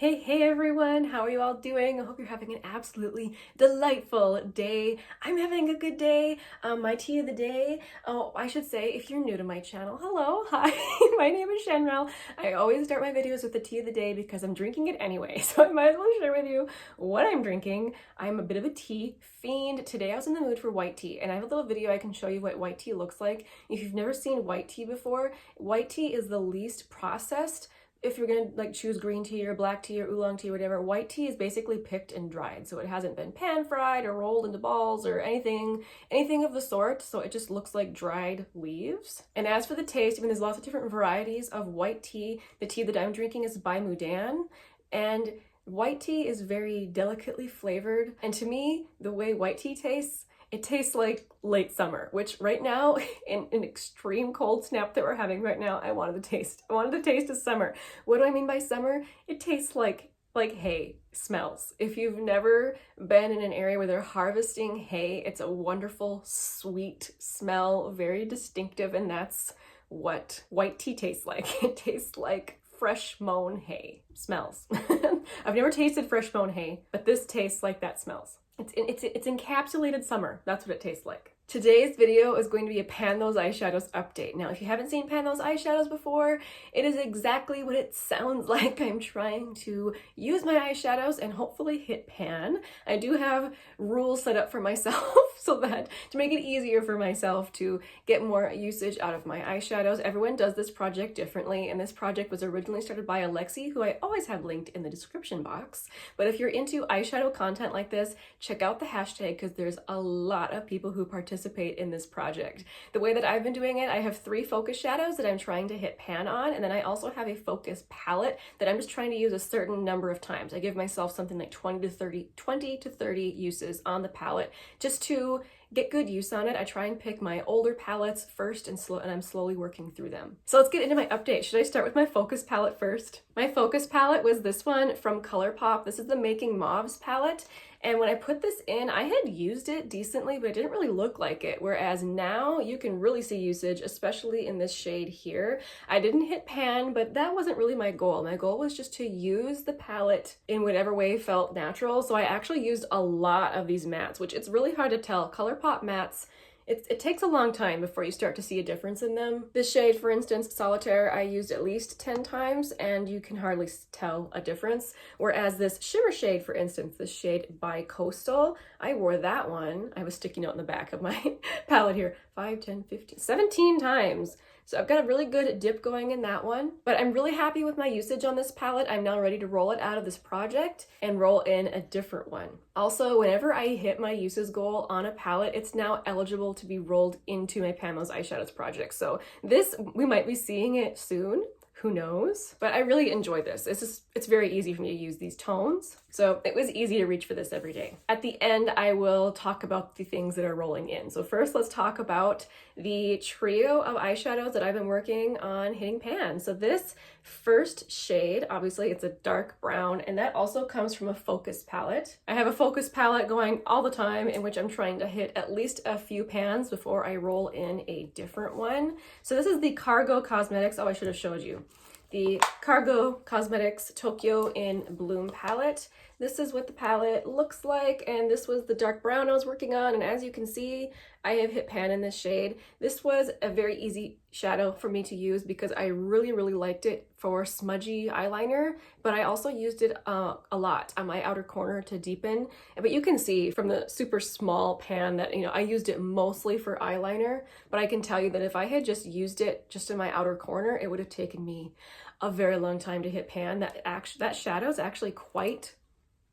Hey everyone, how are you all doing? I hope you're having an absolutely delightful day. I'm having a good day. My tea of the day, oh, I should say, if you're new to my channel, hello, hi, my name is Shenrel. I always start my videos with the tea of the day because I'm drinking it anyway, so I might as well share with you what I'm drinking. I'm a bit of a tea fiend. Today I was in the mood for white tea, and I have a little video I can show you what white tea looks like. If you've never seen white tea before, white tea is the least processed. If you're gonna like choose green tea or black tea or oolong tea or whatever, white tea is basically picked and dried. So it hasn't been pan fried or rolled into balls or anything of the sort. So it just looks like dried leaves. And as for the taste, I mean, there's lots of different varieties of white tea. The tea that I'm drinking is by Mudan. And white tea is very delicately flavored. And to me, the way white tea tastes, it tastes like late summer, which right now, in an extreme cold snap that we're having right now, I wanted to taste. I wanted the taste of summer. What do I mean by summer? It tastes like hay smells. If you've never been in an area where they're harvesting hay, it's a wonderful, sweet smell, very distinctive, and that's what white tea tastes like. It tastes like fresh mown hay smells. I've never tasted fresh mown hay, but this tastes like that smells. It's encapsulated summer. That's what it tastes like. Today's video is going to be a Pan Those Eyeshadows update. Now, if you haven't seen Pan Those Eyeshadows before, it is exactly what it sounds like. I'm trying to use my eyeshadows and hopefully hit pan. I do have rules set up for myself so that to make it easier for myself to get more usage out of my eyeshadows. Everyone does this project differently, and this project was originally started by Alexi, who I always have linked in the description box. But if you're into eyeshadow content like this, check out the hashtag because there's a lot of people who participate in this project. The way that I've been doing it, I have 3 focus shadows that I'm trying to hit pan on, and then I also have a focus palette that I'm just trying to use a certain number of times. I give myself something like 20 to 30 uses on the palette just to get good use on it. I try and pick my older palettes first and I'm slowly working through them. So let's get into my update. Should I start with my focus palette first? My focus palette was this one from Colourpop. This is the Making Mauves palette. And when I put this in, I had used it decently, but it didn't really look like it. Whereas now you can really see usage, especially in this shade here. I didn't hit pan, but that wasn't really my goal. My goal was just to use the palette in whatever way felt natural. So I actually used a lot of these mattes, which it's really hard to tell. Colourpop mattes, it takes a long time before you start to see a difference in them. This shade, for instance, Solitaire, I used at least 10 times and you can hardly tell a difference. Whereas this shimmer shade, for instance, this shade by Coastal, I wore that one. I have a sticky note in the back of my palette here, 5, 10, 15, 17 times. So I've got a really good dip going in that one, but I'm really happy with my usage on this palette. I'm now ready to roll it out of this project and roll in a different one. Also, whenever I hit my uses goal on a palette, it's now eligible to be rolled into my Pan Those Eyeshadows project. So this, we might be seeing it soon. Who knows? But I really enjoy this. It's very easy for me to use these tones. So it was easy to reach for this every day. At the end, I will talk about the things that are rolling in. So first, let's talk about the trio of eyeshadows that I've been working on hitting pan. So this first shade, obviously it's a dark brown, and that also comes from a focus palette. I have a focus palette going all the time in which I'm trying to hit at least a few pans before I roll in a different one. So this is the Cargo Cosmetics, oh, I should have showed you. The Cargo Cosmetics Tokyo in Bloom palette. This is what the palette looks like, and this was the dark brown I was working on, and as you can see, I have hit pan in this shade. This was a very easy shadow for me to use because I really liked it for smudgy eyeliner, but I also used it a lot on my outer corner to deepen. But you can see from the super small pan that, you know, I used it mostly for eyeliner, but I can tell you that if I had just used it just in my outer corner, it would have taken me a very long time to hit pan. That shadow is actually quite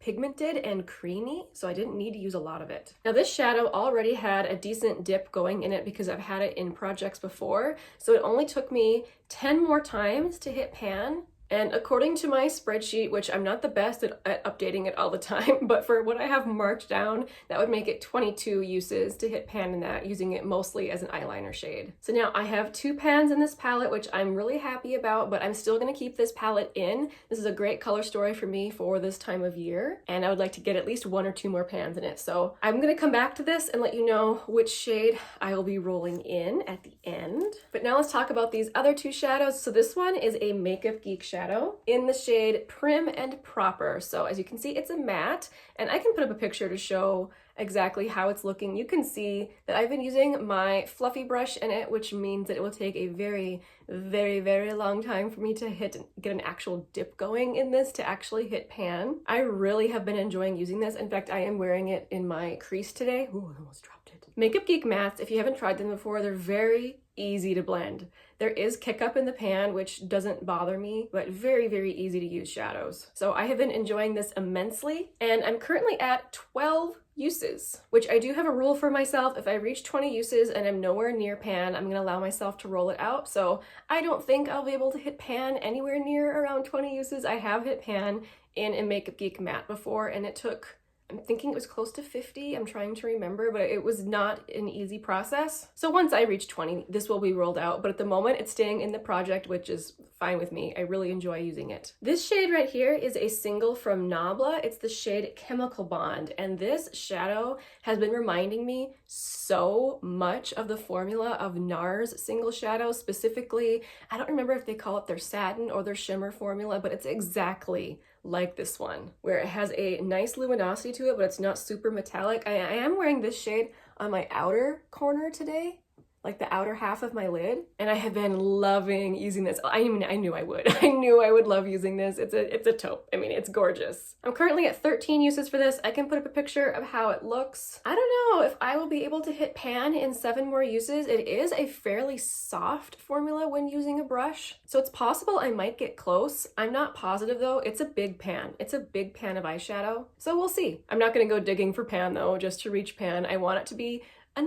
pigmented and creamy, so I didn't need to use a lot of it. Now this shadow already had a decent dip going in it because I've had it in projects before, so it only took me 10 more times to hit pan. And according to my spreadsheet, which I'm not the best at updating it all the time, but for what I have marked down, that would make it 22 uses to hit pan in that, using it mostly as an eyeliner shade. So now I have 2 pans in this palette, which I'm really happy about, but I'm still gonna keep this palette in. This is a great color story for me for this time of year, and I would like to get at least 1 or 2 more pans in it. So I'm gonna come back to this and let you know which shade I will be rolling in at the end. But now let's talk about these other 2 shadows. So this one is a Makeup Geek shadow. eyeshadow in the shade Prim and Proper. So as you can see, it's a matte, and I can put up a picture to show exactly how it's looking. You can see that I've been using my fluffy brush in it, which means that it will take a very, very, very long time for me to get an actual dip going in this to actually hit pan. I really have been enjoying using this. In fact, I am wearing it in my crease today. Ooh, I almost dropped it. Makeup Geek mattes, if you haven't tried them before, they're very easy to blend. There is kick up in the pan, which doesn't bother me, but very, very easy to use shadows. So I have been enjoying this immensely, and I'm currently at 12 uses, which I do have a rule for myself. If I reach 20 uses and I'm nowhere near pan, I'm gonna allow myself to roll it out. So I don't think I'll be able to hit pan anywhere near around 20 uses. I have hit pan in a Makeup Geek matte before, and it took, I'm thinking it was close to 50. I'm trying to remember, but it was not an easy process. So once I reach 20, this will be rolled out, but at the moment it's staying in the project, which is fine with me. I really enjoy using it. This shade right here is a single from Nabla. It's the shade Chemical Bond, and this shadow has been reminding me so much of the formula of NARS single shadows. Specifically, I don't remember if they call it their satin or their shimmer formula, but it's exactly like this one, where it has a nice luminosity to it, but it's not super metallic. I am wearing this shade on my outer corner today, like the outer half of my lid, and I have been loving using this. I mean, I knew I would. I knew I would love using this. It's a taupe. I mean, it's gorgeous. I'm currently at 13 uses for this. I can put up a picture of how it looks. I don't know if I will be able to hit pan in 7 more uses. It is a fairly soft formula when using a brush, so it's possible I might get close. I'm not positive though. It's a big pan. It's a big pan of eyeshadow, so we'll see. I'm not gonna go digging for pan though, just to reach pan. I want it to be a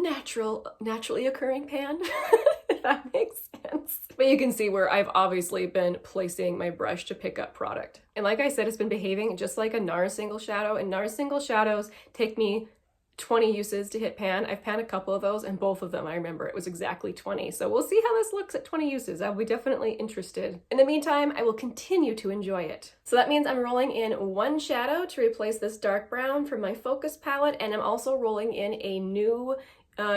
naturally occurring pan, if that makes sense. But you can see where I've obviously been placing my brush to pick up product. And like I said, it's been behaving just like a NARS single shadow, and NARS single shadows take me 20 uses to hit pan. I've panned a couple of those, and both of them, I remember it was exactly 20. So we'll see how this looks at 20 uses. I'll be definitely interested. In the meantime, I will continue to enjoy it. So that means I'm rolling in 1 shadow to replace this dark brown from my Focus palette, and I'm also rolling in a new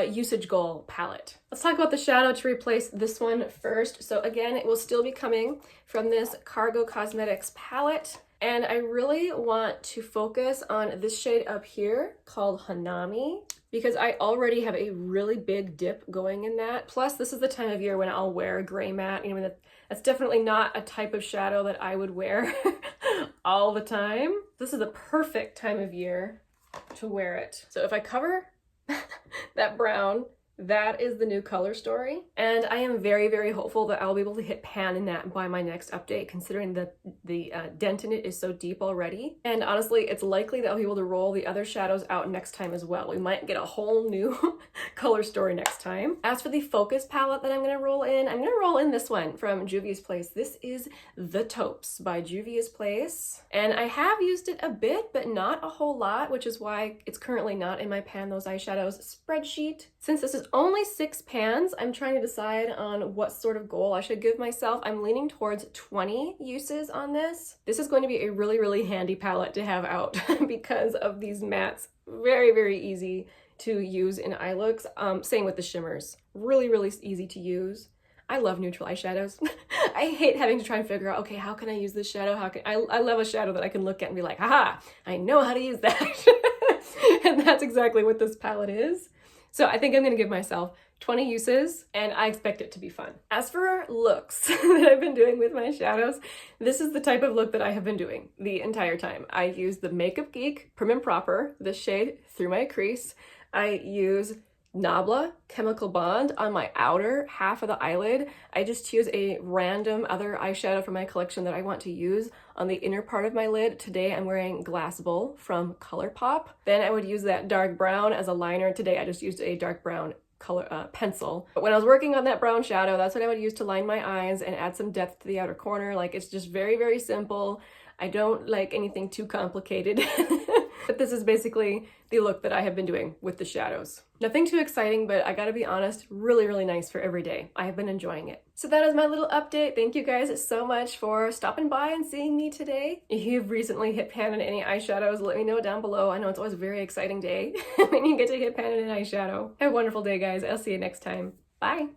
usage goal palette. Let's talk about the shadow to replace this one first. So again, it will still be coming from this Cargo Cosmetics palette. And I really want to focus on this shade up here called Hanami, because I already have a really big dip going in that. Plus, this is the time of year when I'll wear a gray matte. You know, that's definitely not a type of shadow that I would wear all the time. This is the perfect time of year to wear it. So if I cover that brown, that is the new color story, and I am very, very hopeful that I'll be able to hit pan in that by my next update, considering that the dent in it is so deep already. And honestly, it's likely that I'll be able to roll the other shadows out next time as well. We might get a whole new color story next time. As for the Focus palette that I'm going to roll in, I'm going to roll in this one from Juvia's Place. This is The Taupes by Juvia's Place, and I have used it a bit, but not a whole lot, which is why it's currently not in my Pan Those Eyeshadows spreadsheet. Since this is only 6 pans, I'm trying to decide on what sort of goal I should give myself. I'm leaning towards 20 uses on this. This is going to be a really, really handy palette to have out because of these mattes. Very, very easy to use in eye looks. Same with the shimmers. Really, really easy to use. I love neutral eyeshadows. I hate having to try and figure out, okay, how can I use this shadow? I love a shadow that I can look at and be like, haha, I know how to use that. And that's exactly what this palette is. So I think I'm gonna give myself 20 uses, and I expect it to be fun. As for looks that I've been doing with my shadows, this is the type of look that I have been doing the entire time. I use the Makeup Geek Prim and Proper, this shade, through my crease. I use Nabla Chemical Bond on my outer half of the eyelid. I just choose a random other eyeshadow from my collection that I want to use on the inner part of my lid. Today I'm wearing Glass Bowl from Colourpop. Then I would use that dark brown as a liner. Today I just used a dark brown color pencil. But when I was working on that brown shadow, that's what I would use to line my eyes and add some depth to the outer corner. Like, it's just very, very simple. I don't like anything too complicated. But this is basically the look that I have been doing with the shadows. Nothing too exciting, but I gotta be honest, really, really nice for every day. I have been enjoying it. So that is my little update. Thank you guys so much for stopping by and seeing me today. If you've recently hit pan in any eyeshadows, let me know down below. I know it's always a very exciting day when you get to hit pan in an eyeshadow. Have a wonderful day, guys. I'll see you next time. Bye.